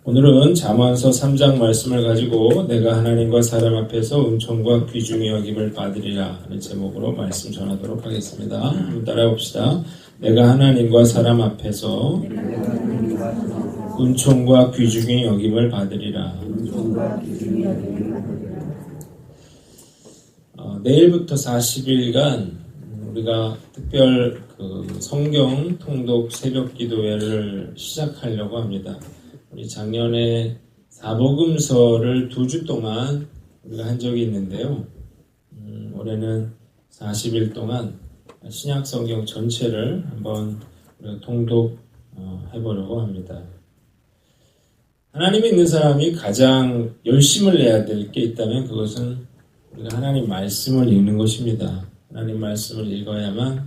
오늘은 잠언서 3장 말씀을 가지고 내가 하나님과 사람 앞에서 은총과 귀중히 여김을 받으리라 하는 제목으로 말씀 전하도록 하겠습니다. 한번 따라해 봅시다. 내가 하나님과 사람 앞에서 은총과 귀중히 여김을 받으리라. 내일부터 40일간 우리가 특별 성경 통독 새벽 기도회를 시작하려고 합니다. 우리 작년에 사복음서를 2주 동안 우리가 한 적이 있는데요. 올해는 40일 동안 신약 성경 전체를 한번 우리가 통독 해보려고 합니다. 하나님 믿는 사람이 가장 열심을 내야 될 게 있다면 그것은 우리가 하나님 말씀을 읽는 것입니다. 하나님 말씀을 읽어야만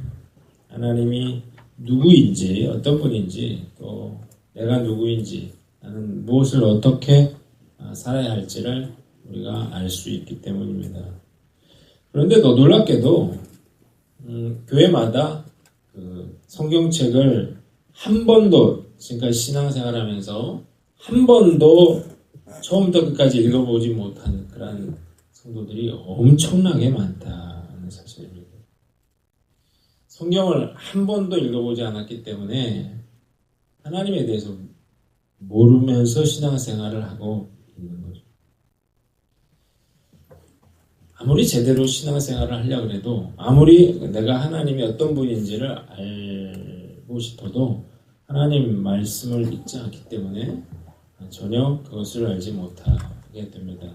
하나님이 누구인지, 어떤 분인지, 또 내가 누구인지, 나는 무엇을 어떻게 살아야 할지를 우리가 알 수 있기 때문입니다. 그런데 더 놀랍게도 교회마다 성경책을 한 번도 지금까지 신앙생활하면서 한 번도 처음부터 끝까지 읽어보지 못한 그런 성도들이 엄청나게 많다는 사실입니다. 성경을 한 번도 읽어보지 않았기 때문에 하나님에 대해서 모르면서 신앙생활을 하고 있는 거죠. 아무리 제대로 신앙생활을 하려고 해도 아무리 내가 하나님이 어떤 분인지를 알고 싶어도 하나님 말씀을 읽지 않기 때문에 전혀 그것을 알지 못하게 됩니다.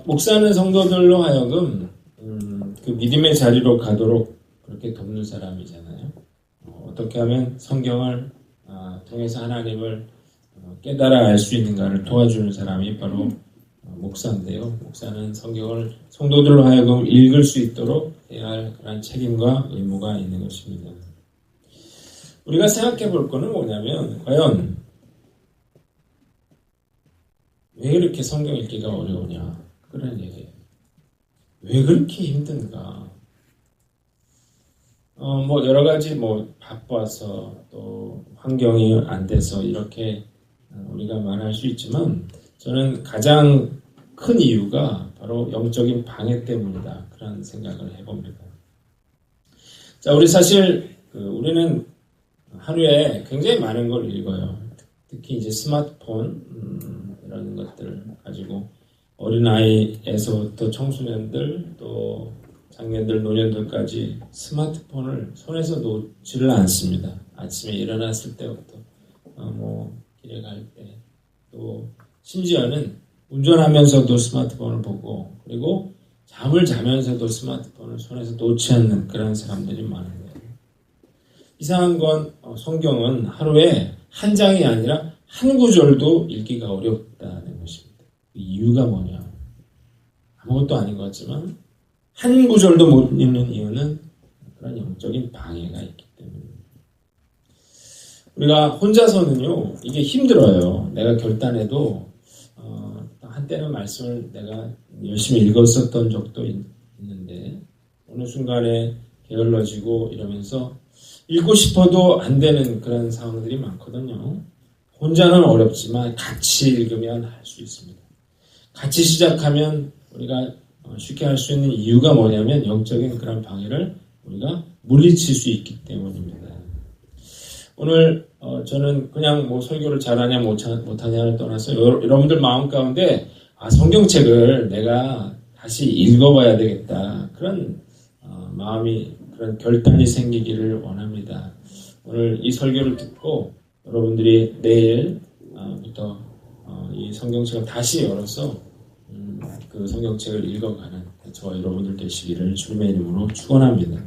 목사는 성도들로 하여금 그 믿음의 자리로 가도록 그렇게 돕는 사람이잖아요. 어떻게 하면 성경을 통해서 하나님을 깨달아 알 수 있는가를 도와주는 사람이 바로 목사인데요. 목사는 성경을 성도들로 하여금 읽을 수 있도록 해야 할 그런 책임과 의무가 있는 것입니다. 우리가 생각해 볼 거는 뭐냐면 과연 왜 그렇게 성경 읽기가 어려우냐 그런 얘기예요. 왜 그렇게 힘든가? 여러 가지 바빠서 또 환경이 안 돼서 이렇게 우리가 말할 수 있지만 저는 가장 큰 이유가 바로 영적인 방해 때문이다. 그런 생각을 해봅니다. 자, 우리 사실 우리는 하루에 굉장히 많은 걸 읽어요. 특히 이제 스마트폰 이런 것들 가지고 어린아이에서부터 청소년들 또 장년들, 노년들까지 스마트폰을 손에서 놓지를 않습니다. 아침에 일어났을 때부터 길에 갈 때 또 심지어는 운전하면서도 스마트폰을 보고 그리고 잠을 자면서도 스마트폰을 손에서 놓지 않는 그런 사람들이 많은 거예요. 이상한 건 성경은 하루에 한 장이 아니라 한 구절도 읽기가 어렵다는 것입니다. 이유가 뭐냐? 아무것도 아닌 것 같지만 한 구절도 못 읽는 이유는 그런 영적인 방해가 있기 때문입니다. 우리가 혼자서는요, 이게 힘들어요. 내가 결단해도 한때는 말씀을 내가 열심히 읽었었던 적도 있는데 어느 순간에 게을러지고 이러면서 읽고 싶어도 안 되는 그런 상황들이 많거든요. 혼자는 어렵지만 같이 읽으면 할 수 있습니다. 같이 시작하면 우리가 쉽게 할 수 있는 이유가 뭐냐면 영적인 그런 방해를 우리가 물리칠 수 있기 때문입니다. 오늘 저는 그냥 설교를 잘하냐 못하냐를 떠나서 여러분들 마음 가운데 성경책을 내가 다시 읽어봐야 되겠다 그런 마음이 그런 결단이 생기기를 원합니다. 오늘 이 설교를 듣고 여러분들이 내일부터 이 성경책을 다시 열어서 그 성경책을 읽어가는 저와 여러분들 되시기를 주님의 이름으로 축원합니다.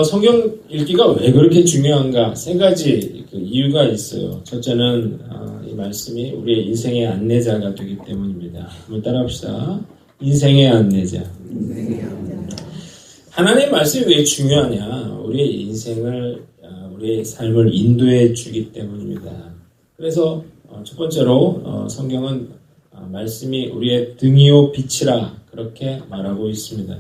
성경 읽기가 왜 그렇게 중요한가? 3가지 이유가 있어요. 첫째는 이 말씀이 우리의 인생의 안내자가 되기 때문입니다. 한번 따라합시다. 인생의 안내자. 하나님의 말씀이 왜 중요하냐? 우리의 인생을, 우리의 삶을 인도해 주기 때문입니다. 그래서 첫 번째로 성경은 말씀이 우리의 등이요 빛이라 그렇게 말하고 있습니다.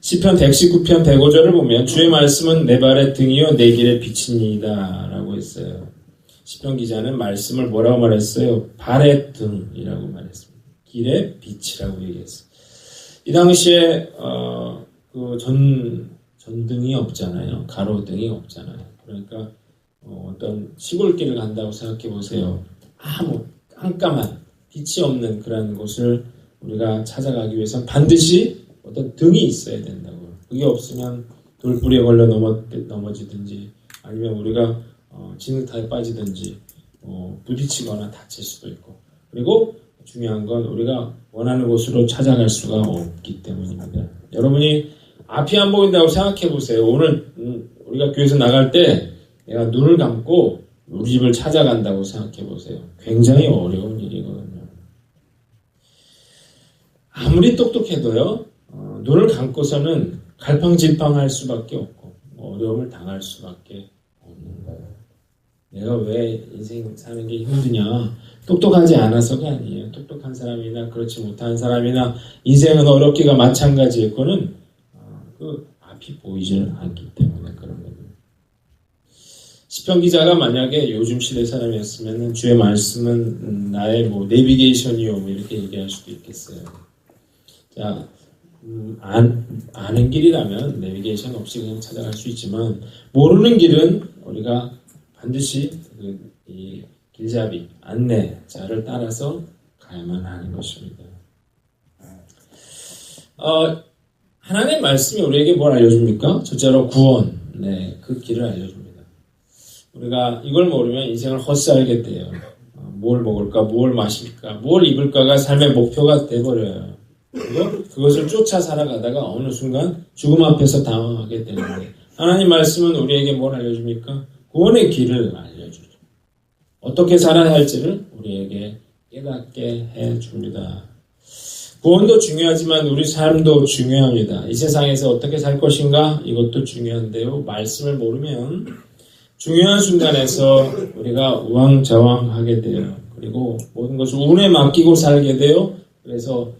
시편 119편 105절을 보면 주의 말씀은 내 발의 등이요 내 길의 빛이니이다 라고 했어요. 시편 기자는 말씀을 뭐라고 말했어요? 발의 등이라고 말했습니다. 길의 빛이라고 얘기했어요. 이 당시에 그 전등이 없잖아요. 가로등이 없잖아요. 그러니까 어떤 시골길을 간다고 생각해 보세요. 아무 깜깜한 빛이 없는 그런 곳을 우리가 찾아가기 위해서는 반드시 어떤 등이 있어야 된다고요. 그게 없으면 돌부리에 걸려 넘어지든지 아니면 우리가 진흙탕에 빠지든지 부딪히거나 다칠 수도 있고, 그리고 중요한 건 우리가 원하는 곳으로 찾아갈 수가 없기 때문입니다. 여러분이 앞이 안 보인다고 생각해 보세요. 오늘 우리가 교회에서 나갈 때 내가 눈을 감고 우리 집을 찾아간다고 생각해 보세요. 굉장히 어려운 일이거든요. 아무리 똑똑해도요, 눈을 감고서는 갈팡질팡할 수밖에 없고 어려움을 당할 수밖에 없는 거예요. 내가 왜 인생 사는 게 힘드냐? 똑똑하지 않아서가 아니에요. 똑똑한 사람이나 그렇지 못한 사람이나 인생은 어렵기가 마찬가지일 거는 그 앞이 보이질 않기 때문에 그런 겁니다. 시편 기자가 만약에 요즘 시대 사람이었으면 주의 말씀은 나의 내비게이션이요 이렇게 얘기할 수도 있겠어요. 자, 아는 길이라면 내비게이션 없이 그냥 찾아갈 수 있지만 모르는 길은 우리가 반드시 이 길잡이, 안내자를 따라서 가야만 하는 것입니다. 하나님의 말씀이 우리에게 뭘 알려줍니까? 첫째로 구원, 그 길을 알려줍니다. 우리가 이걸 모르면 인생을 헛살게 돼요. 뭘 먹을까, 뭘 마실까, 뭘 입을까가 삶의 목표가 돼버려요. 그리고 그것을 쫓아 살아가다가 어느 순간 죽음 앞에서 당황하게 되는데, 하나님 말씀은 우리에게 뭘 알려줍니까? 구원의 길을 알려주죠. 어떻게 살아야 할지를 우리에게 깨닫게 해줍니다. 구원도 중요하지만 우리 삶도 중요합니다. 이 세상에서 어떻게 살 것인가? 이것도 중요한데요. 말씀을 모르면 중요한 순간에서 우리가 우왕좌왕하게 돼요. 그리고 모든 것을 운에 맡기고 살게 돼요. 그래서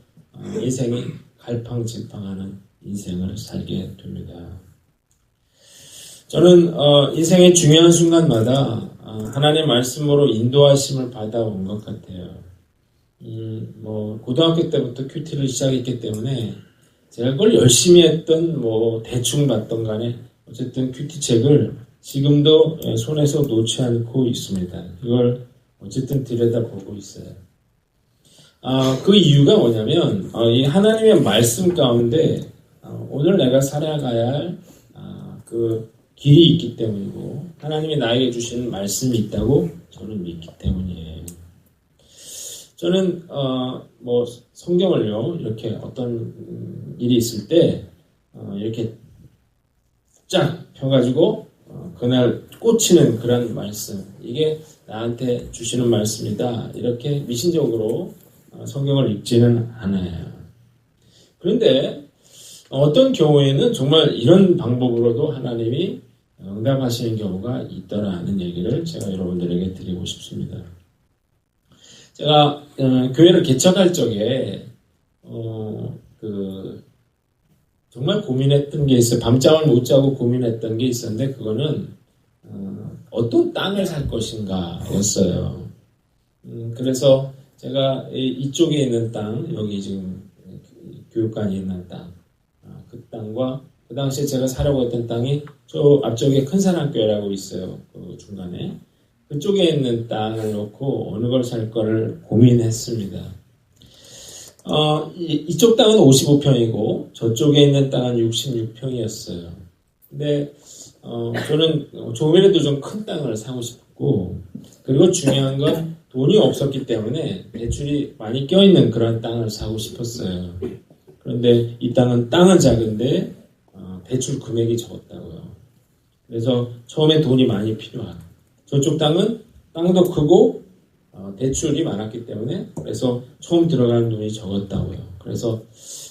인생이 갈팡질팡하는 인생을 살게 됩니다. 저는 인생의 중요한 순간마다 하나님의 말씀으로 인도하심을 받아온 것 같아요. 고등학교 때부터 큐티를 시작했기 때문에 제가 그걸 열심히 했던 대충 봤던 간에 어쨌든 큐티 책을 지금도 손에서 놓지 않고 있습니다. 이걸 어쨌든 들여다보고 있어요. 그 이유가 뭐냐면 이 하나님의 말씀 가운데 오늘 내가 살아가야 할 그 길이 있기 때문이고 하나님이 나에게 주신 말씀이 있다고 저는 믿기 때문이에요. 저는 성경을요 이렇게 어떤 일이 있을 때 이렇게 쫙 펴가지고 그날 꽂히는 그런 말씀, 이게 나한테 주시는 말씀이다 이렇게 미신적으로 성경을 읽지는 않아요. 그런데 어떤 경우에는 정말 이런 방법으로도 하나님이 응답하시는 경우가 있더라는 얘기를 제가 여러분들에게 드리고 싶습니다. 제가 교회를 개척할 적에 정말 고민했던 게 있어요. 밤잠을 못 자고 고민했던 게 있었는데 그거는 어떤 땅을 살 것인가였어요. 그래서 제가 이쪽에 있는 땅, 여기 지금 교육관이 있는 땅, 그 땅과 그 당시에 제가 사려고 했던 땅이 저 앞쪽에 큰사랑교회라고 있어요. 그 중간에. 그쪽에 있는 땅을 놓고 어느 걸 살 거를 고민했습니다. 이쪽 땅은 55평이고 저쪽에 있는 땅은 66평이었어요. 근데 저는 조금이라도 좀 큰 땅을 사고 싶었고, 그리고 중요한 건 돈이 없었기 때문에 대출이 많이 껴있는 그런 땅을 사고 싶었어요. 그런데 이 땅은 작은데 대출 금액이 적었다고요. 그래서 처음에 돈이 많이 필요한, 저쪽 땅은 땅도 크고 대출이 많았기 때문에 그래서 처음 들어가는 돈이 적었다고요. 그래서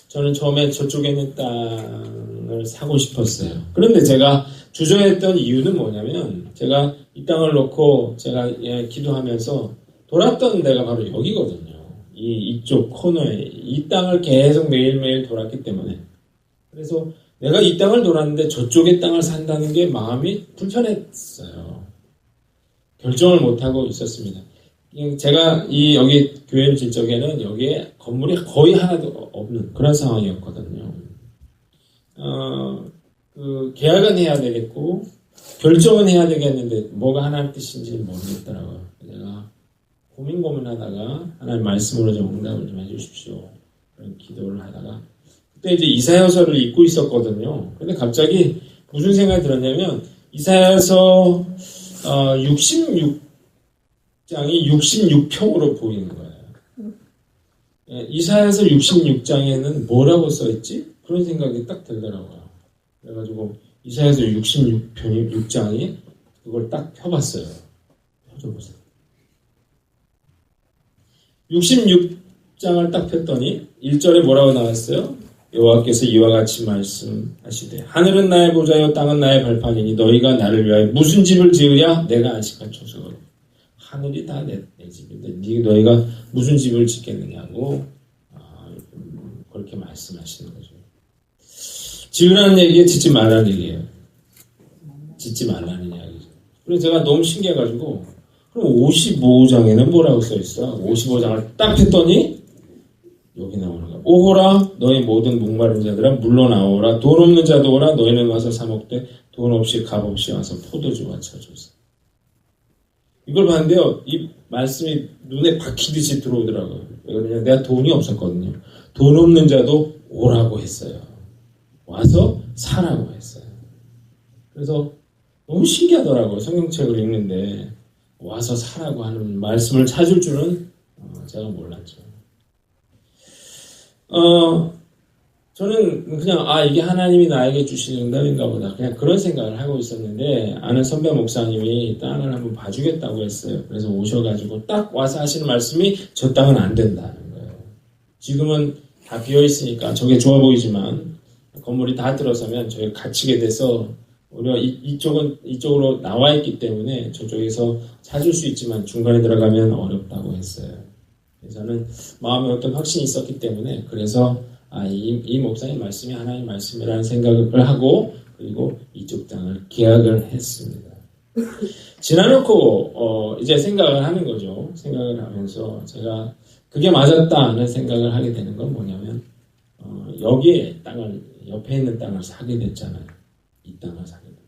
저는 처음에 저쪽에 있는 땅을 사고 싶었어요. 그런데 제가 주저했던 이유는 뭐냐면 제가 이 땅을 놓고 제가 기도하면서 돌았던 데가 바로 여기거든요. 이쪽 코너에 이 땅을 계속 매일매일 돌았기 때문에, 그래서 내가 이 땅을 돌았는데 저쪽의 땅을 산다는 게 마음이 불편했어요. 결정을 못하고 있었습니다. 제가 여기 교회를 질 적에는 여기에 건물이 거의 하나도 없는 그런 상황이었거든요. 계약은 해야 되겠고, 결정은 해야 되겠는데, 뭐가 하나님 뜻인지 모르겠더라고요. 내가 고민하다가, 하나님 말씀으로 좀 응답을 좀 해주십시오. 그런 기도를 하다가, 그때 이제 이사야서를 읽고 있었거든요. 근데 갑자기 무슨 생각이 들었냐면, 이사야서 66장이 66평으로 보이는 거예요. 이사야서 66장에는 뭐라고 써있지? 그런 생각이 딱 들더라고요. 그래가지고 이사야서 66장이 그걸 딱 펴봤어요. 펴줘보세요. 66장을 딱 폈더니 1절에 뭐라고 나왔어요? 여호와께서 이와 같이 말씀하시되 하늘은 나의 보좌요 땅은 나의 발판이니 너희가 나를 위하여 무슨 집을 지으랴? 내가 안식한 초석으로. 하늘이 다 내 집인데 너희가 무슨 집을 짓겠느냐고 그렇게 말씀하시는 거죠. 지으라는 얘기에 짓지 말라는 얘기예요. 짓지 말라는 이야기죠. 그래서 제가 너무 신기해가지고 그럼 55장에는 뭐라고 써있어? 55장을 딱 폈더니 여기 나오는 거야. 오호라 너희 모든 목마른 자들아 물러나오라. 돈 없는 자도 오라. 너희는 와서 사 먹되 돈 없이 값 없이 와서 포도주와 쳐주세요. 이걸 봤는데요. 이 말씀이 눈에 박히듯이 들어오더라고요. 왜냐면 내가 돈이 없었거든요. 돈 없는 자도 오라고 했어요. 와서 사라고 했어요. 그래서 너무 신기하더라고요. 성경책을 읽는데 와서 사라고 하는 말씀을 찾을 줄은 제가 몰랐죠. 저는 그냥 이게 하나님이 나에게 주신 응답인가 보다 그냥 그런 생각을 하고 있었는데 아는 선배 목사님이 땅을 한번 봐주겠다고 했어요. 그래서 오셔가지고 딱 와서 하시는 말씀이 저 땅은 안 된다는 거예요. 지금은 다 비어있으니까 저게 좋아 보이지만 건물이 다 들어서면 저희 갇히게 돼서 우리가 이쪽으로 나와 있기 때문에 저쪽에서 찾을 수 있지만 중간에 들어가면 어렵다고 했어요. 그래서 저는 마음에 어떤 확신이 있었기 때문에 그래서 이 목사님 말씀이 하나님 말씀이라는 생각을 하고 그리고 이쪽 땅을 계약을 했습니다. 지나놓고 이제 생각을 하는 거죠. 생각을 하면서 제가 그게 맞았다는 생각을 하게 되는 건 뭐냐면 여기에 땅을 옆에 있는 땅을 사게 됐잖아요. 이 땅을 사게 됐다.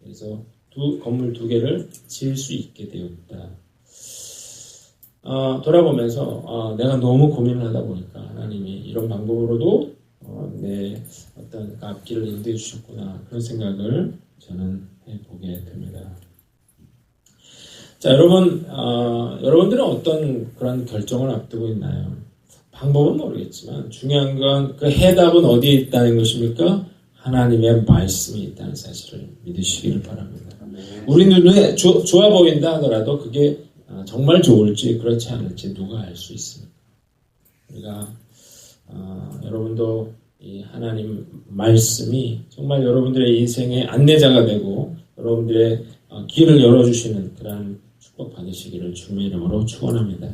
그래서 건물 2개를 지을 수 있게 되었다. 돌아보면서 내가 너무 고민을 하다 보니까 하나님이 이런 방법으로도 내 어떤 앞길을 인도해 주셨구나 그런 생각을 저는 해보게 됩니다. 자, 여러분들은 어떤 그런 결정을 앞두고 있나요? 방법은 모르겠지만 중요한 건 그 해답은 어디에 있다는 것입니까? 하나님의 말씀이 있다는 사실을 믿으시기를 바랍니다. 우리 눈에 좋아 보인다 하더라도 그게 정말 좋을지 그렇지 않을지 누가 알 수 있습니까? 우리가 여러분도 이 하나님 말씀이 정말 여러분들의 인생의 안내자가 되고 여러분들의 길을 열어주시는 그런 축복 받으시기를 주님의 이름으로 축원합니다.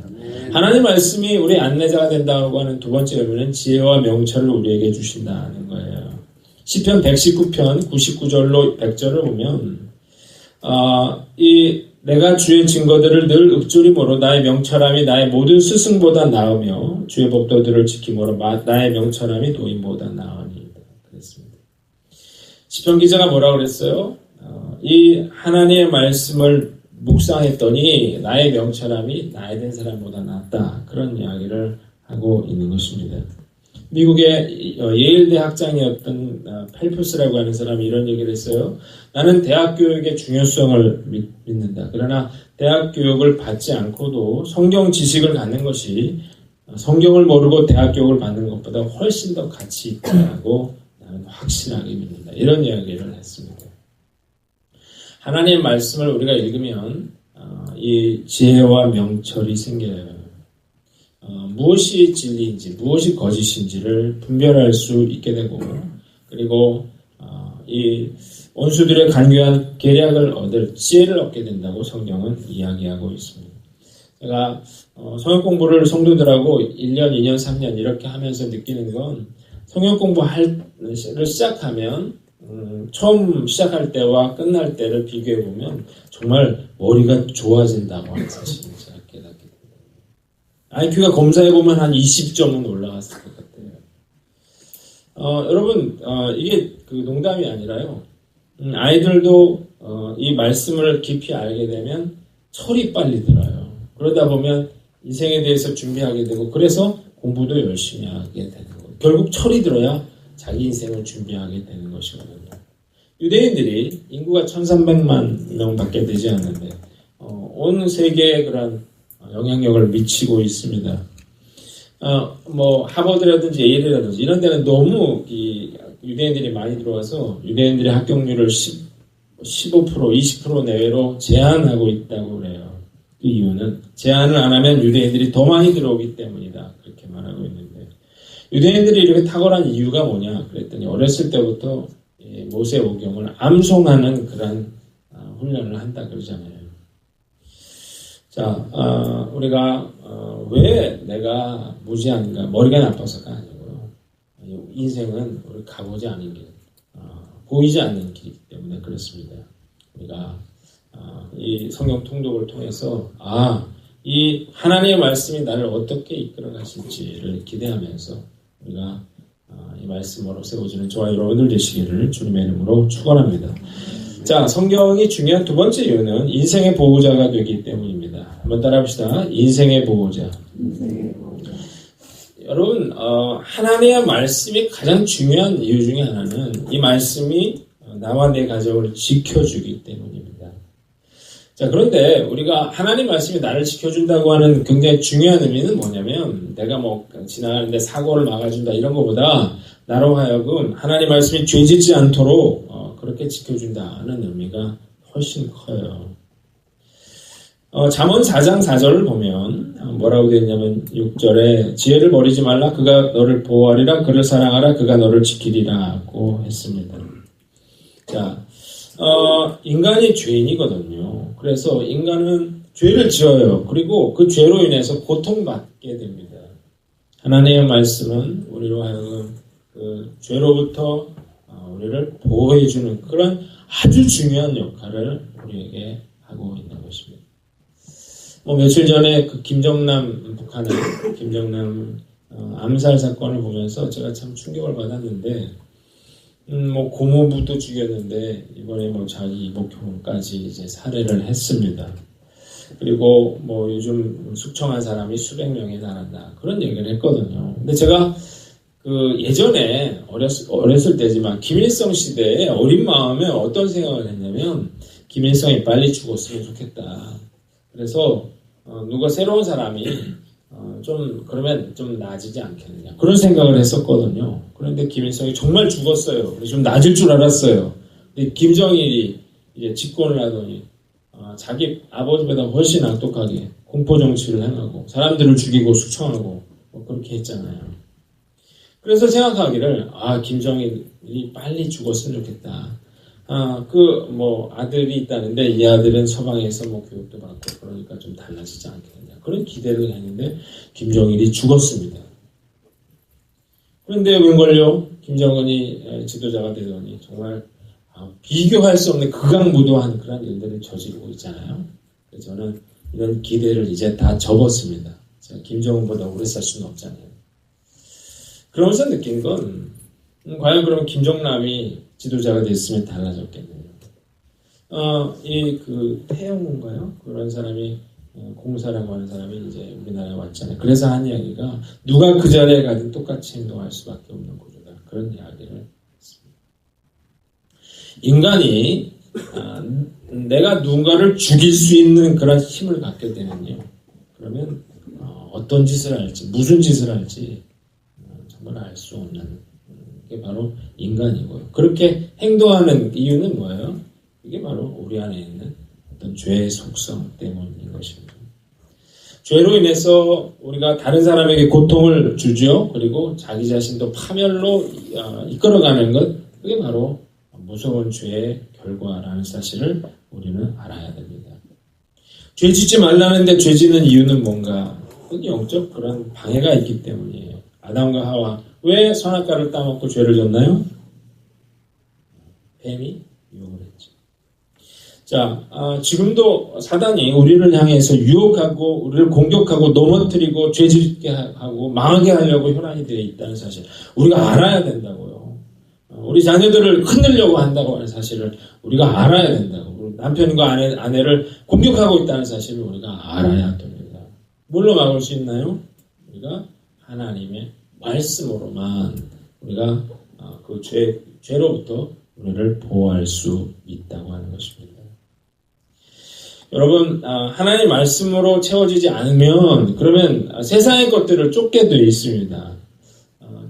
하나님 말씀이 우리 안내자가 된다고 하는 두 번째 의미는 지혜와 명철을 우리에게 주신다는 거예요. 시편 119편 99절로 100절을 보면 내가 주의 증거들을 늘 읊조림으로 나의 명철함이 나의 모든 스승보다 나으며 주의 법도들을 지킴으로 나의 명철함이 도인보다 나으니 그랬습니다. 시편 기자가 뭐라고 그랬어요? 이 하나님의 말씀을 묵상했더니 나의 명철함이 나이 된 사람보다 낫다. 그런 이야기를 하고 있는 것입니다. 미국의 예일대 학장이었던 펠프스라고 하는 사람이 이런 얘기를 했어요. 나는 대학 교육의 중요성을 믿는다. 그러나 대학 교육을 받지 않고도 성경 지식을 갖는 것이 성경을 모르고 대학 교육을 받는 것보다 훨씬 더 가치 있다고 나는 확신하게 믿는다. 이런 이야기를 했습니다. 하나님의 말씀을 우리가 읽으면 이 지혜와 명철이 생겨요. 무엇이 진리인지 무엇이 거짓인지를 분별할 수 있게 되고 그리고 이 원수들의 간교한 계략을 얻을 지혜를 얻게 된다고 성경은 이야기하고 있습니다. 제가 성경 공부를 성도들하고 1년, 2년, 3년 이렇게 하면서 느끼는 건 성경 공부를 시작하면 처음 시작할 때와 끝날 때를 비교해 보면 정말 머리가 좋아진다고 하는 사실을 제가 깨닫게 됩니다. IQ가 검사해 보면 한 20점은 올라갔을 것 같아요. 여러분, 이게 그 농담이 아니라요. 아이들도 이 말씀을 깊이 알게 되면 철이 빨리 들어요. 그러다 보면 인생에 대해서 준비하게 되고, 그래서 공부도 열심히 하게 되는 거예요. 결국 철이 들어야 자기 인생을 준비하게 되는 것이거든요. 유대인들이 인구가 1300만 명밖에 되지 않는데 온 세계에 그런 영향력을 미치고 있습니다. 뭐 하버드라든지 예일이라든지 이런 데는 너무 유대인들이 많이 들어와서 유대인들의 합격률을 15%, 20% 내외로 제한하고 있다고 그래요. 그 이유는 제한을 안 하면 유대인들이 더 많이 들어오기 때문이다. 그렇게 말하고 있는데, 유대인들이 이렇게 탁월한 이유가 뭐냐 그랬더니 어렸을 때부터 모세오경을 암송하는 그런 훈련을 한다 그러잖아요. 자, 우리가 왜 내가 무지한가, 머리가 나빠서가 아니고요. 인생은 우리 가보지 않은 길, 보이지 않는 길이기 때문에 그렇습니다. 우리가 이 성경 통독을 통해서 이 하나님의 말씀이 나를 어떻게 이끌어 가실지를 기대하면서 우리가 이 말씀으로 세워지는 저와 여러분들 되시기를 주님의 이름으로 축원합니다. 자, 성경이 중요한 두 번째 이유는 인생의 보호자가 되기 때문입니다. 한번 따라합시다. 인생의 보호자. 여러분, 하나님의 말씀이 가장 중요한 이유 중에 하나는 이 말씀이 나와 내 가족을 지켜주기 때문입니다. 자, 그런데 우리가 하나님 말씀이 나를 지켜준다고 하는 굉장히 중요한 의미는 뭐냐면, 내가 뭐 지나가는데 사고를 막아준다 이런 것보다 나로 하여금 하나님 말씀이 죄짓지 않도록 그렇게 지켜준다는 의미가 훨씬 커요. 잠언 4장 4절을 보면 뭐라고 되어 있냐면 6절에 지혜를 버리지 말라, 그가 너를 보호하리라, 그를 사랑하라, 그가 너를 지키리라고 했습니다. 자, 인간이 죄인이거든요. 그래서 인간은 죄를 지어요. 그리고 그 죄로 인해서 고통받게 됩니다. 하나님의 말씀은 우리로 하여금 그 죄로부터 우리를 보호해주는 그런 아주 중요한 역할을 우리에게 하고 있는 것입니다. 며칠 전에 그 북한의 김정남 암살 사건을 보면서 제가 참 충격을 받았는데, 고모부도 죽였는데 이번에 자기 이복형까지 이제 살해를 했습니다. 그리고 요즘 숙청한 사람이 수백 명에 달한다 그런 얘기를 했거든요. 근데 제가 예전에 어렸을 때지만 김일성 시대에 어린 마음에 어떤 생각을 했냐면, 김일성이 빨리 죽었으면 좋겠다. 그래서 누가 새로운 사람이 그러면 좀 나아지지 않겠느냐 그런 생각을 했었거든요. 그런데 김일성이 정말 죽었어요. 좀 나아질 줄 알았어요. 근데 김정일이 이제 집권을 하더니 자기 아버지보다 훨씬 악독하게 공포 정치를 행하고 사람들을 죽이고 숙청하고 그렇게 했잖아요. 그래서 생각하기를 김정일이 빨리 죽었으면 좋겠다. 아들이 있다는데 이 아들은 서방에서 교육도 받고 그러니까 좀 달라지지 않겠느냐 그런 기대를 했는데 김정일이 죽었습니다. 그런데 웬걸요? 김정은이 지도자가 되더니 정말 비교할 수 없는 극악무도한 그런 일들을 저지르고 있잖아요. 그래서 저는 이런 기대를 이제 다 접었습니다. 제가 김정은보다 오래 살 수는 없잖아요. 그러면서 느낀 건 과연 그러면 김정남이 지도자가 됐으면 달라졌겠네요. 태영인가요? 그런 사람이 공사라고 하는 사람이 이제 우리나라에 왔잖아요. 그래서 한 이야기가 누가 그 자리에 가든 똑같이 행동할 수밖에 없는 구조다. 그런 이야기를 했습니다. 인간이 내가 누군가를 죽일 수 있는 그런 힘을 갖게 되면요. 그러면 어떤 짓을 할지, 무슨 짓을 할지 정말 알 수 없는 게 바로 인간이고요. 그렇게 행동하는 이유는 뭐예요? 이게 바로 우리 안에 있는 어떤 죄의 속성 때문인 것입니다. 죄로 인해서 우리가 다른 사람에게 고통을 주죠. 그리고 자기 자신도 파멸로 이끌어가는 것, 그게 바로 무서운 죄의 결과라는 사실을 우리는 알아야 됩니다. 죄 짓지 말라는데 죄 짓는 이유는 뭔가? 그 영적 그런 방해가 있기 때문이에요. 아담과 하와 왜 선악과를 따먹고 죄를 졌나요? 뱀이 유혹을 했죠. 자, 지금도 사단이 우리를 향해서 유혹하고 우리를 공격하고 넘어뜨리고 죄짓게 하고 망하게 하려고 혈안이 되어 있다는 사실 우리가 알아야 된다고요. 우리 자녀들을 흔들려고 한다고 하는 사실을 우리가 알아야 된다고. 남편과 아내를 공격하고 있다는 사실을 우리가 알아야 됩니다. 뭘로 막을 수 있나요? 우리가 하나님의 말씀으로만 우리가 그 죄로부터 우리를 보호할 수 있다고 하는 것입니다. 여러분, 하나님 말씀으로 채워지지 않으면 그러면 세상의 것들을 쫓게 되어 있습니다.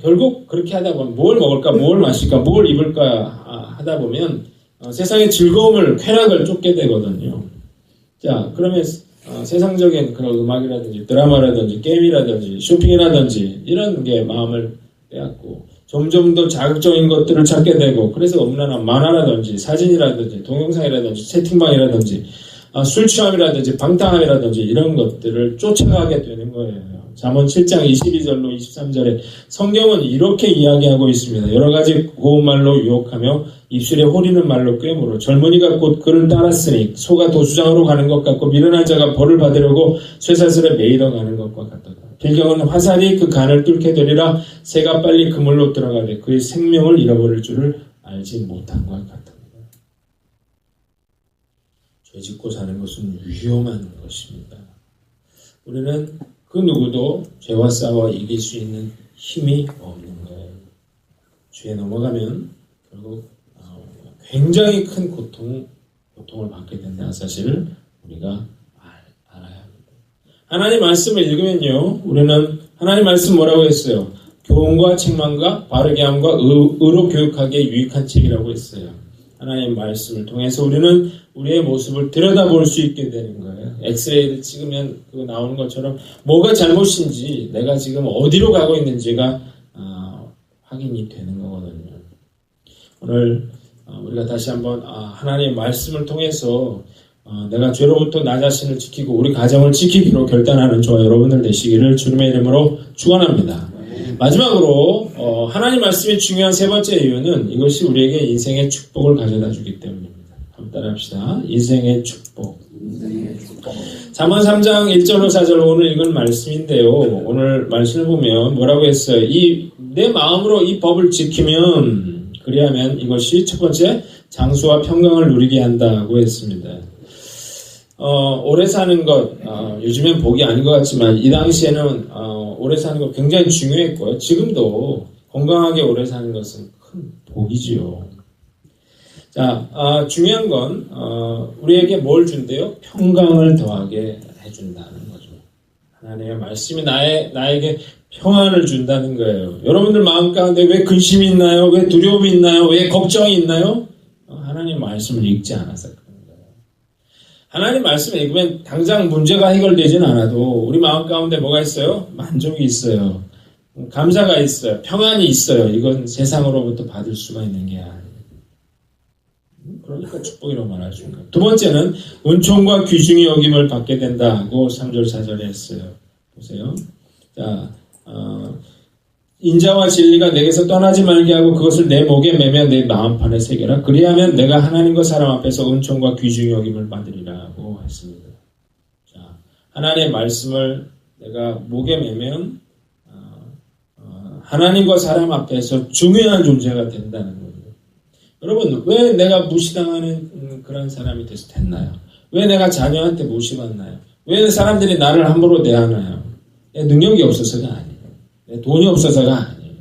결국 그렇게 하다 보면 뭘 먹을까, 뭘 마실까, 뭘 입을까 하다 보면 세상의 즐거움을, 쾌락을 쫓게 되거든요. 자, 그러면 세상적인 그런 음악이라든지 드라마라든지 게임이라든지 쇼핑이라든지 이런 게 마음을 빼앗고 점점 더 자극적인 것들을 찾게 되고 그래서 얼마나 만화라든지 사진이라든지 동영상이라든지 채팅방이라든지 술 취함이라든지 방탕함이라든지 이런 것들을 쫓아가게 되는 거예요. 잠언 7장 22절로 23절에 성경은 이렇게 이야기하고 있습니다. 여러 가지 고운 말로 유혹하며 입술에 호리는 말로 꿰물어 젊은이가 곧 그를 따랐으니 소가 도수장으로 가는 것 같고 미련한 자가 벌을 받으려고 쇠사슬에 매이러 가는 것과 같도다. 빌경은 화살이 그 간을 뚫게 되리라. 새가 빨리 그물로 들어가되 그의 생명을 잃어버릴 줄을 알지 못한 것 같다. 죄짓고 사는 것은 위험한 것입니다. 우리는 그 누구도 죄와 싸워 이길 수 있는 힘이 없는 거예요. 죄에 넘어가면 결국 굉장히 큰 고통을 받게 된다는 사실을 우리가 알아야 합니다. 하나님 말씀을 읽으면요, 우리는 하나님 말씀 뭐라고 했어요? 교훈과 책망과 바르게 함과 의로 교육하기에 유익한 책이라고 했어요. 하나님 말씀을 통해서 우리는 우리의 모습을 들여다볼 수 있게 되는 거예요. 엑스레이를 찍으면 그 나오는 것처럼 뭐가 잘못인지 내가 지금 어디로 가고 있는지가 확인이 되는 거거든요. 오늘 우리가 다시 한번 하나님의 말씀을 통해서 내가 죄로부터 나 자신을 지키고 우리 가정을 지키기로 결단하는 저와 여러분들 되시기를 주님의 이름으로 축원합니다. 마지막으로 하나님 말씀이 중요한 세 번째 이유는 이것이 우리에게 인생의 축복을 가져다 주기 때문입니다. 한번 따라합시다. 인생의 축복. 잠언 3장 1절로 4절 오늘 읽은 말씀인데요. 오늘 말씀을 보면 뭐라고 했어요? 내 마음으로 이 법을 지키면 그리하면 이것이 첫 번째 장수와 평강을 누리게 한다고 했습니다. 오래 사는 것, 요즘엔 복이 아닌 것 같지만 이 당시에는 오래 사는 것 굉장히 중요했고요. 지금도 건강하게 오래 사는 것은 큰 복이지요. 자, 중요한 건 우리에게 뭘 준대요? 평강을 더하게 해준다는 거죠. 하나님의 말씀이 나에게 평안을 준다는 거예요. 여러분들 마음 가운데 왜 근심이 있나요? 왜 두려움이 있나요? 왜 걱정이 있나요? 하나님 말씀을 읽지 않아서 그런 거예요. 하나님 말씀을 읽으면 당장 문제가 해결되지는 않아도 우리 마음 가운데 뭐가 있어요? 만족이 있어요. 감사가 있어요. 평안이 있어요. 이건 세상으로부터 받을 수가 있는 게 아니에요. 그러니까 축복이라고 말할 수 있는 거예요. 두 번째는 은총과 귀중히 여김을 받게 된다고 3절 4절에 했어요. 보세요. 자, 인자와 진리가 내게서 떠나지 말게 하고 그것을 내 목에 매며 내 마음판에 새겨라. 그리하면 내가 하나님과 사람 앞에서 은총과 귀중히 여김을 받으리라고 했습니다. 자, 하나님의 말씀을 내가 목에 매면 하나님과 사람 앞에서 중요한 존재가 된다는 거예요. 여러분, 왜 내가 무시당하는 그런 사람이 됐나요? 왜 내가 자녀한테 무시받나요? 왜 사람들이 나를 함부로 대하나요? 내 능력이 없어서가 아니에요. 내 돈이 없어서가 아니에요.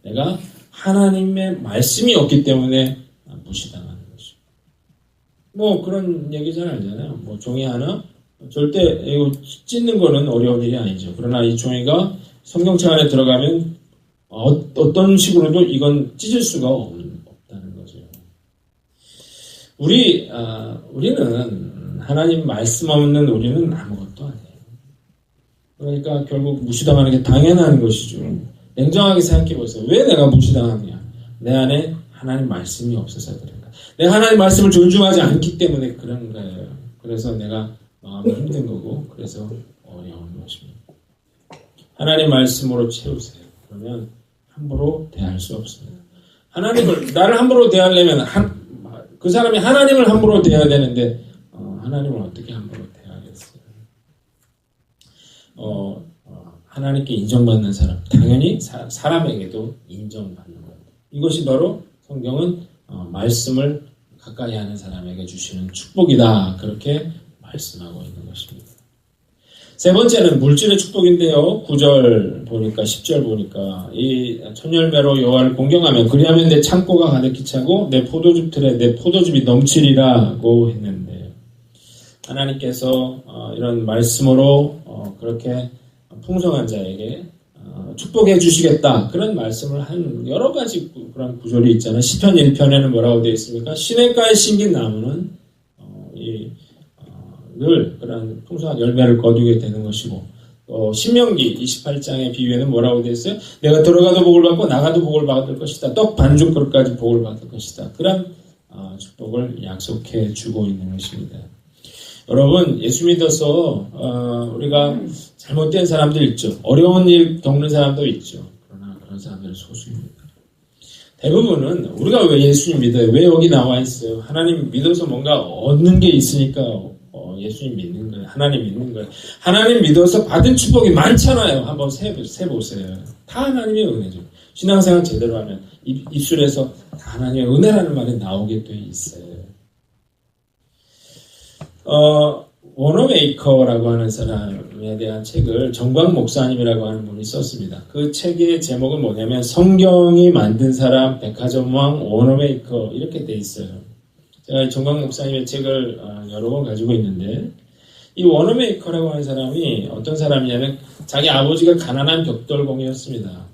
내가 하나님의 말씀이 없기 때문에 무시당하는 것이죠. 뭐 그런 얘기 잘 알잖아요. 뭐 종이 하나 절대 이거 찢는 거는 어려운 일이 아니죠. 그러나 이 종이가 성경책 안에 들어가면 어떤 식으로도 이건 찢을 수가 없다는 거죠. 우리는 하나님 말씀 없는 우리는 아무것도 아니에요. 그러니까 결국 무시당하는 게 당연한 것이죠. 냉정하게 생각해 보세요. 왜 내가 무시당하느냐? 내 안에 하나님 말씀이 없어서 그런가? 내가 하나님 말씀을 존중하지 않기 때문에 그런 거예요. 그래서 내가 마음이 힘든 거고 그래서 어려운 것입니다. 하나님 말씀으로 채우세요. 그러면 함부로 대할 수 없습니다. 하나님을 나를 함부로 대하려면 그 사람이 하나님을 함부로 대해야 되는데 하나님을 어떻게 함부로 대하겠어요? 하나님께 인정받는 사람, 당연히 사람에게도 인정받는 것. 이것이 바로 성경은 말씀을 가까이 하는 사람에게 주시는 축복이다. 그렇게 말씀하고 있는 것입니다. 세 번째는 물질의 축복인데요. 9절 보니까 10절 보니까 이 천열매로 여호와를 공경하며 그리하면 내 창고가 가득히 차고 내 포도즙 틀에 내 포도즙이 넘치리라고 했는데 하나님께서 이런 말씀으로 그렇게 풍성한 자에게 축복해 주시겠다. 그런 말씀을 한 여러 가지 그런 구절이 있잖아요. 시편 1편에는 뭐라고 되어 있습니까? 시냇가에 심긴 나무는 늘 그런 풍성한 열매를 거두게 되는 것이고 신명기 28장의 비유에는 뭐라고 되어 있어요? 내가 들어가도 복을 받고 나가도 복을 받을 것이다. 떡 반죽그릇까지 복을 받을 것이다. 그런 축복을 약속해 주고 있는 것입니다. 여러분 예수 믿어서 우리가 잘못된 사람들 있죠. 어려운 일 겪는 사람도 있죠. 그러나 그런 사람들은 소수입니다. 대부분은 우리가 왜 예수님 믿어요? 왜 여기 나와 있어요? 하나님 믿어서 뭔가 얻는 게 있으니까 예수님 믿는 거예요. 하나님 믿는 거예요. 하나님 믿어서 받은 축복이 많잖아요. 한번 세보세요. 다 하나님의 은혜죠. 신앙생활 제대로 하면 입술에서 다 하나님의 은혜라는 말이 나오게 돼 있어요. 워너메이커라고 하는 사람에 대한 책을 정광 목사님이라고 하는 분이 썼습니다. 그 책의 제목은 뭐냐면 성경이 만든 사람, 백화점왕, 워너메이커 이렇게 돼 있어요. 제가 정광 목사님의 책을 여러 권 가지고 있는데 이 워너메이커라고 하는 사람이 어떤 사람이냐면 자기 아버지가 가난한 벽돌공이었습니다.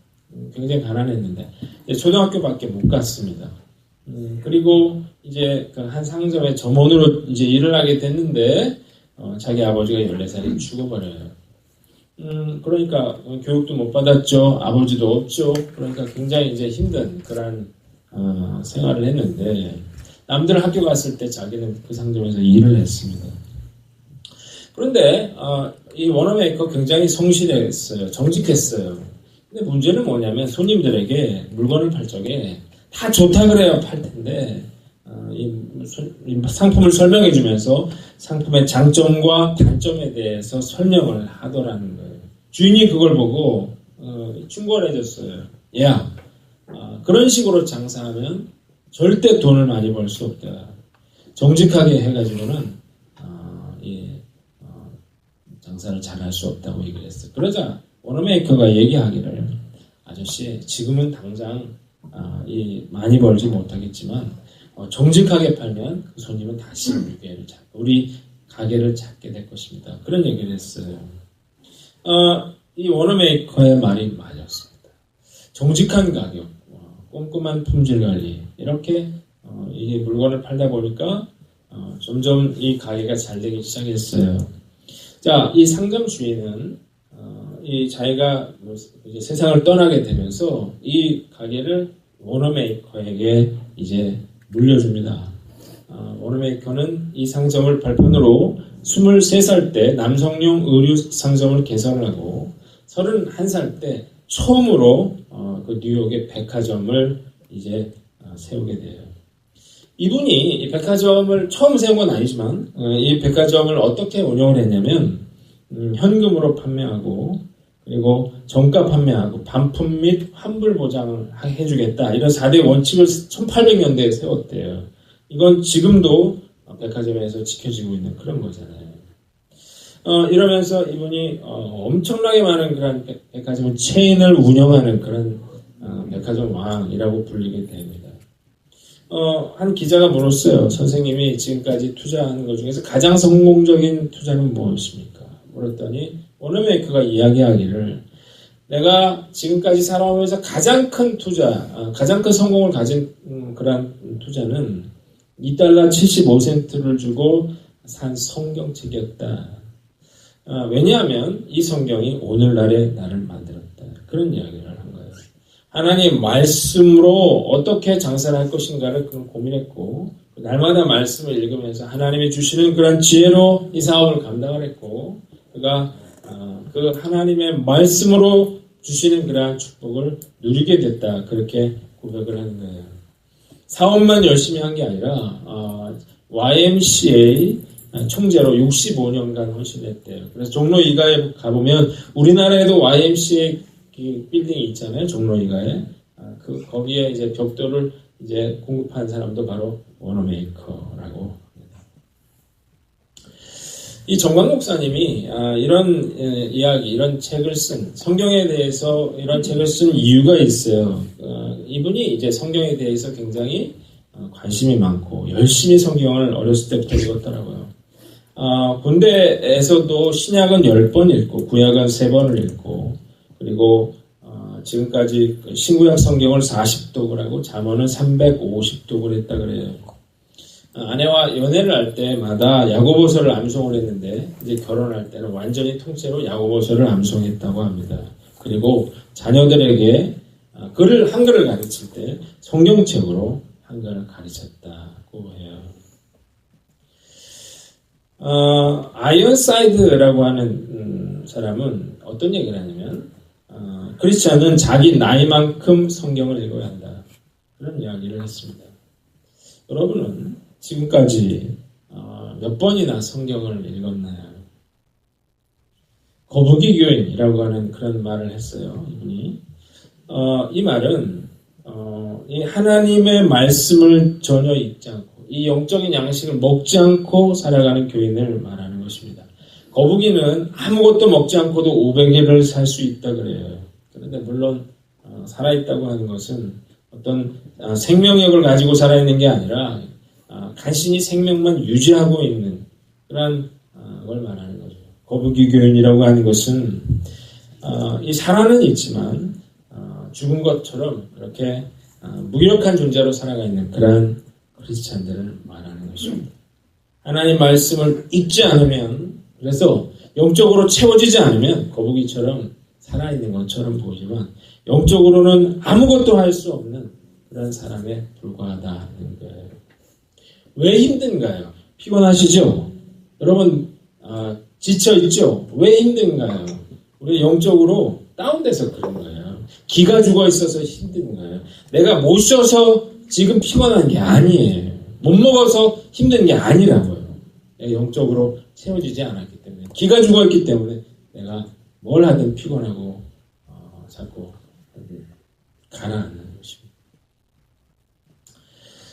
굉장히 가난했는데 초등학교밖에 못 갔습니다. 그리고 이제 한 상점의 점원으로 이제 일을 하게 됐는데 자기 아버지가 14살에 죽어버려요. 그러니까 교육도 못 받았죠. 아버지도 없죠. 그러니까 굉장히 이제 힘든 그런 생활을 했는데 남들 학교 갔을 때 자기는 그 상점에서 일을 했습니다. 그런데 이 워너메이커 굉장히 성실했어요. 정직했어요. 근데 문제는 뭐냐면 손님들에게 물건을 팔 적에 다 좋다 그래야 팔 텐데 이 상품을 설명해 주면서 상품의 장점과 단점에 대해서 설명을 하더라는 거예요. 주인이 그걸 보고 충고를 해줬어요. 야, 그런 식으로 장사하면 절대 돈을 많이 벌 수 없다. 정직하게 해가지고는 장사를 잘할 수 없다고 얘기를 했어요. 그러자 워너메이커가 얘기하기를 아저씨 지금은 당장 많이 벌지 못하겠지만 정직하게 팔면 그 손님은 다시 우리 가게를 찾게 될 것입니다. 그런 얘기를 했어요. 이 워너메이커의 말이 맞았습니다. 정직한 가격, 꼼꼼한 품질 관리 이렇게 이게 물건을 팔다 보니까 점점 이 가게가 잘 되기 시작했어요. 자, 이 상점 주인은 이 자기가 이제 세상을 떠나게 되면서 이 가게를 워너메이커에게 이제 물려줍니다. 워너메이커는 이 상점을 발판으로 23살 때 남성용 의류 상점을 개설을 하고 31살 때 처음으로 그 뉴욕의 백화점을 이제 세우게 돼요. 이분이 이 백화점을 처음 세운 건 아니지만 이 백화점을 어떻게 운영을 했냐면 현금으로 판매하고 그리고 정가 판매하고 반품 및 환불 보장을 해주겠다. 이런 4대 원칙을 1800년대에 세웠대요. 이건 지금도 백화점에서 지켜지고 있는 그런 거잖아요. 이러면서 이분이 엄청나게 많은 그런 백화점 체인을 운영하는 그런 백화점 왕이라고 불리게 됩니다. 한 기자가 물었어요. 선생님이 지금까지 투자한 것 중에서 가장 성공적인 투자는 무엇입니까? 물었더니 워너메이커가 이야기하기를 내가 지금까지 살아오면서 가장 큰 투자, 가장 큰 성공을 가진 그런 투자는 $2.75를 주고 산 성경책이었다. 왜냐하면 이 성경이 오늘날의 나를 만들었다. 그런 이야기를 한 거예요. 하나님 말씀으로 어떻게 장사를 할 것인가를 고민했고 날마다 말씀을 읽으면서 하나님이 주시는 그런 지혜로 이 사업을 감당을 했고 그가 그 하나님의 말씀으로 주시는 그러한 축복을 누리게 됐다. 그렇게 고백을 하는 거예요. 사업만 열심히 한 게 아니라 YMCA 총재로 65년간 헌신했대요. 그래서 종로 이가에 가보면 우리나라에도 YMCA 빌딩이 있잖아요. 종로 이가에 거기에 이제 벽돌을 이제 공급한 사람도 바로 워너메이커라고 합니다. 이 정광 목사님이 이런 이야기, 이런 책을 쓴 성경에 대해서 이런 책을 쓴 이유가 있어요. 이분이 이제 성경에 대해서 굉장히 관심이 많고 열심히 성경을 어렸을 때부터 읽었더라고요. 군대에서도 신약은 10번 읽고 구약은 3번을 읽고 그리고 지금까지 신구약 성경을 40독을 하고 잠언은 350독을 했다 그래요. 아내와 연애를 할 때마다 야고보서를 암송을 했는데 이제 결혼할 때는 완전히 통째로 야고보서를 암송했다고 합니다. 그리고 자녀들에게 한글을 가르칠 때 성경책으로 한글을 가르쳤다고 해요. 아이언사이드라고 하는 사람은 어떤 얘기를 하냐면 크리스찬은 자기 나이만큼 성경을 읽어야 한다. 그런 이야기를 했습니다. 여러분은 지금까지 몇 번이나 성경을 읽었나요? 거북이 교인이라고 하는 그런 말을 했어요. 이분이. 이 말은 이 하나님의 말씀을 전혀 읽지 않고 이 영적인 양식을 먹지 않고 살아가는 교인을 말하는 것입니다. 거북이는 아무것도 먹지 않고도 500일을 살 수 있다 그래요. 그런데 물론 살아있다고 하는 것은 어떤 생명력을 가지고 살아있는 게 아니라 간신히 생명만 유지하고 있는 그런 걸 말하는 거죠. 거북이 교인이라고 하는 것은 이 살아는 있지만 죽은 것처럼 그렇게 무기력한 존재로 살아가 있는 그런 크리스찬들을 말하는 것입니다. 하나님 말씀을 읽지 않으면 그래서 영적으로 채워지지 않으면 거북이처럼 살아있는 것처럼 보이지만 영적으로는 아무것도 할 수 없는 그런 사람에 불과하다는 거예요. 왜 힘든가요? 피곤하시죠? 여러분 지쳐있죠? 왜 힘든가요? 우리 영적으로 다운돼서 그런 거예요. 기가 죽어 있어서 힘든 거예요. 내가 못 쉬어서 지금 피곤한 게 아니에요. 못 먹어서 힘든 게 아니라고요. 내가 영적으로 채워지지 않았기 때문에 기가 죽어 있기 때문에 내가 뭘 하든 피곤하고 자꾸 가라앉는 것입니다.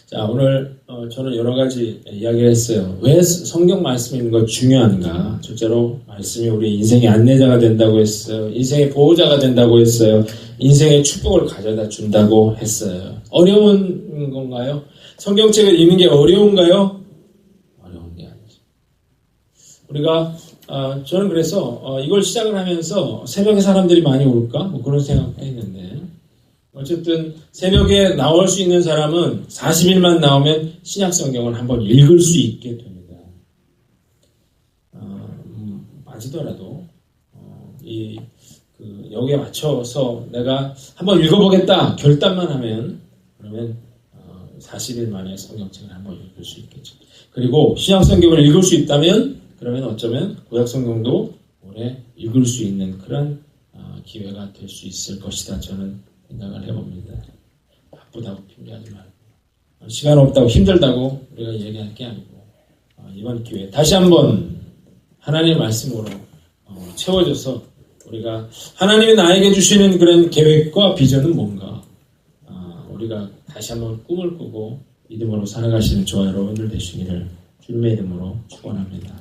자, 오늘 저는 여러 가지 이야기를 했어요. 왜 성경 말씀 읽는 거 중요한가? 첫째로 말씀이 우리 인생의 안내자가 된다고 했어요. 인생의 보호자가 된다고 했어요. 인생의 축복을 가져다 준다고 했어요. 어려운 건가요? 성경책을 읽는 게 어려운가요? 어려운 게 아니죠. 우리가 저는 그래서 이걸 시작을 하면서 새벽에 사람들이 많이 올까? 뭐 그런 생각했는데 어쨌든 새벽에 나올 수 있는 사람은 40일만 나오면 신약 성경을 한번 읽을 수 있게 됩니다. 빠지더라도 여기에 맞춰서 내가 한번 읽어보겠다 결단만 하면 그러면 40일 만에 성경책을 한번 읽을 수 있겠죠. 그리고 신약 성경을 읽을 수 있다면 그러면 어쩌면 구약 성경도 오래 읽을 수 있는 그런 기회가 될 수 있을 것이다. 저는 생각을 해봅니다. 바쁘다고 핑계하지 말고 시간 없다고 힘들다고 우리가 얘기할 게 아니고 이번 기회에 다시 한번 하나님의 말씀으로 채워져서 우리가 하나님이 나에게 주시는 그런 계획과 비전은 뭔가 우리가 다시 한번 꿈을 꾸고 믿음으로 살아가시는 저와 여러분들 되시기를 주님의 이름으로 축원합니다.